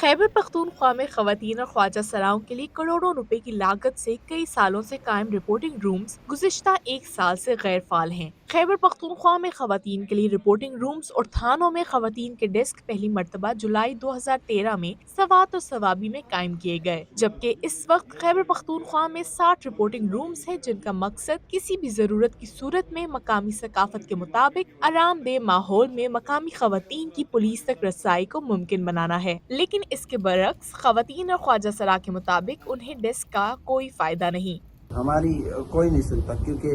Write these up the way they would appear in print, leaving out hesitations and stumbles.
खैबर पख्तूनख्वा में खवातीन और ख्वाजा सराओं के लिए करोड़ों रुपए की लागत से कई सालों से कायम रिपोर्टिंग रूम्स गुज़िश्ता एक साल से गैर फाल हैं। खैबर पख्तूनख्वा में खवातीन के लिए रिपोर्टिंग रूम्स और थानों में खवातीन के डेस्क पहली मर्तबा जुलाई 2013 में सवात और सवाबी में कायम किए गए, जबकि इस वक्त खैबर पख्तूनख्वा में 60 रिपोर्टिंग रूम्स हैं, जिनका मकसद किसी भी जरूरत की सूरत में मकामी सकाफत के मुताबिक आरामदेह माहौल में मकामी खवातीन की पुलिस तक रसाई को मुमकिन बनाना है। लेकिन इसके बरक्स खवातीन और ख्वाजा सरा के मुताबिक उन्हें डेस्क का कोई फायदा नहीं। हमारी कोई नहीं सुनता, क्योंकि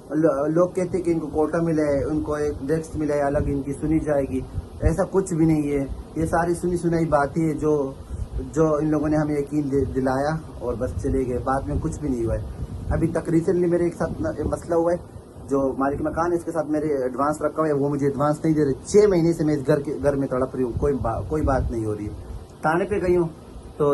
लोग कहते हैं कि इनको कोटा मिला है, उनको एक डेस्क मिला है, अलग इनकी सुनी जाएगी। ऐसा कुछ भी नहीं है। ये सारी सुनी सुनाई बातें है जो जो इन लोगों ने हमें यकीन दिलाया और बस चले गए। बाद में कुछ भी नहीं हुआ है। अभी तक रिसेंटली मेरे एक साथ मसला हुआ है, जो मालिक मकान है इसके साथ मेरे एडवांस रखा हुआ है, वो मुझे एडवांस नहीं दे रहे। 6 महीने से मैं इस घर में तड़प रही हूँ, कोई बात नहीं हो रही है। थाने पे गई हूँ तो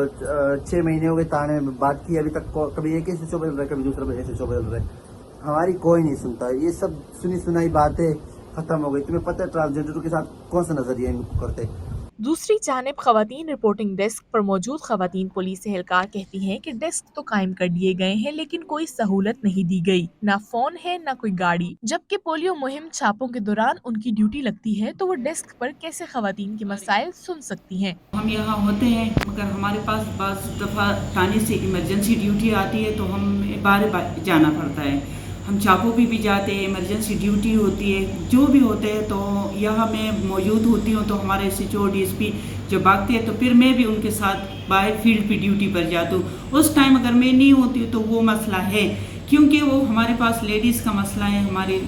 6 महीने हो गए थाने में बात की, अभी तक कभी एक SHO बदल रहा है, कभी दूसरा SHO बदल रहा है। हमारी कोई नहीं सुनता। ये सब सुनी सुनाई बातें खत्म हो गई। तुम्हें पता है ट्रांसजेंडर के साथ कौन सा नजरिया इनको करते हैं। दूसरी जानिब खवातीन रिपोर्टिंग डेस्क पर मौजूद खवातीन पुलिस एहलकार कहती हैं कि डेस्क तो कायम कर दिए गए हैं, लेकिन कोई सहूलत नहीं दी गई, ना फोन है ना कोई गाड़ी। जबकि पोलियो मुहिम छापों के दौरान उनकी ड्यूटी लगती है, तो वो डेस्क पर कैसे खवातीन के मसाइल सुन सकती हैं। हम यहाँ होते हैं, मगर हमारे पास बाज़ दफ़ा थाने से इमरजेंसी ड्यूटी आती है तो हमें बार जाना पड़ता है। हम छापों भी जाते हैं, इमरजेंसी ड्यूटी होती है, जो भी होते हैं तो यहाँ मैं मौजूद होती हूँ। तो हमारे SHO DSP जब भागते हैं तो फिर मैं भी उनके साथ बाहर फील्ड पे ड्यूटी पर जाती हूँ। उस टाइम अगर मैं नहीं होती हूँ तो वो मसला है, क्योंकि वो हमारे पास लेडीज़ का मसला है। हमारी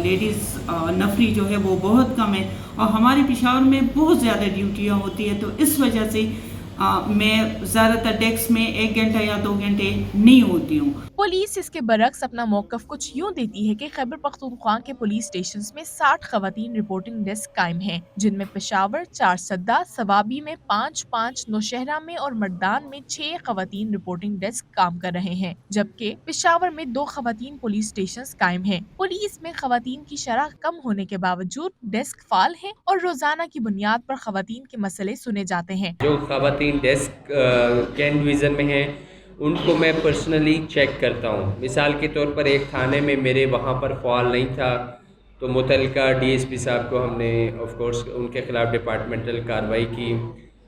लेडीज़ नफरी जो है वो बहुत कम है और हमारे पेशावर में बहुत ज़्यादा ड्यूटियाँ होती है। तो इस वजह से मैं ज़्यादातर डेस्क में 1 घंटा या 2 घंटे नहीं होती हूँ। पुलिस इसके बरक्स अपना मौकफ कुछ यूँ देती है कि खैबर पख्तूनख्वा के पुलिस स्टेशंस में 60 खवातीन रिपोर्टिंग डेस्क कायम हैं, जिनमें पेशावर 4 सद्दा, सवाबी में 5, नौशहरा में और मर्दान में 6 खवातीन रिपोर्टिंग डेस्क काम कर रहे हैं, जबकि पेशावर में 2 खवातीन पुलिस स्टेशंस कायम हैं। पुलिस में खवातीन की शरह कम होने के बावजूद डेस्क फाल है और रोजाना की बुनियाद पर खवातीन के मसले सुने जाते हैं। जो खवातीन डेस्क कैंट डिवीज़न में हैं उनको मैं पर्सनली चेक करता हूँ। मिसाल के तौर पर एक थाने में मेरे वहाँ पर फ़ाल नहीं था, तो मुतल्लिका DSP साहब को हमने ऑफ कोर्स उनके ख़िलाफ़ डिपार्टमेंटल कार्रवाई की।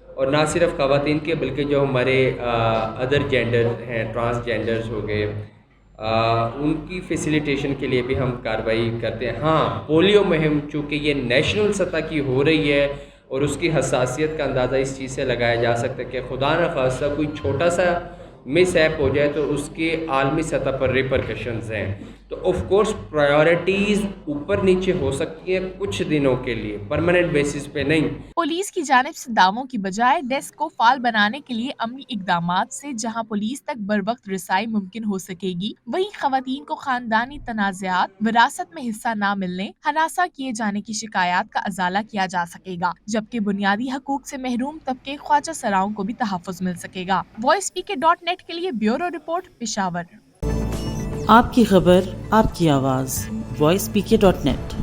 और ना सिर्फ ख़वातीन के बल्कि जो हमारे अदर जेंडर हैं, ट्रांसजेंडर्स हो गए, उनकी फैसिलिटेशन के लिए भी हम कार्रवाई करते हैं। हाँ, पोलियो मुहिम चूँकि ये नेशनल सतह की हो रही है और उसकी हसासियत का अंदाज़ा इस चीज़ से लगाया जा सकता है कि खुदा न खास्ता कोई छोटा सा मिस ऐप हो जाए तो उसके आलमी सतह पर रिपरकशंस हैं। तो ऑफ कोर्स प्रायोरिटीज़ ऊपर नीचे हो सकती है कुछ दिनों के लिए, परमानेंट बेसिस पे नहीं। पुलिस की जानिब से दावों की बजाय डेस्क को फाल बनाने के लिए अमली इकदामात से जहां पुलिस तक बर वक्त रसाई मुमकिन हो सकेगी, वहीं खवातीन को खानदानी तनाज़ात, विरासत में हिस्सा न मिलने, हरासा किए जाने की शिकायत का अजाला किया जा सकेगा, जबकि बुनियादी हकूक से महरूम तबके ख्वाजा सराओं को भी तहफ़्फ़ुज़ मिल सकेगा। voicepk.net के लिए ब्यूरो रिपोर्ट, पेशावर। आपकी खबर, आपकी आवाज़, voicepk.net।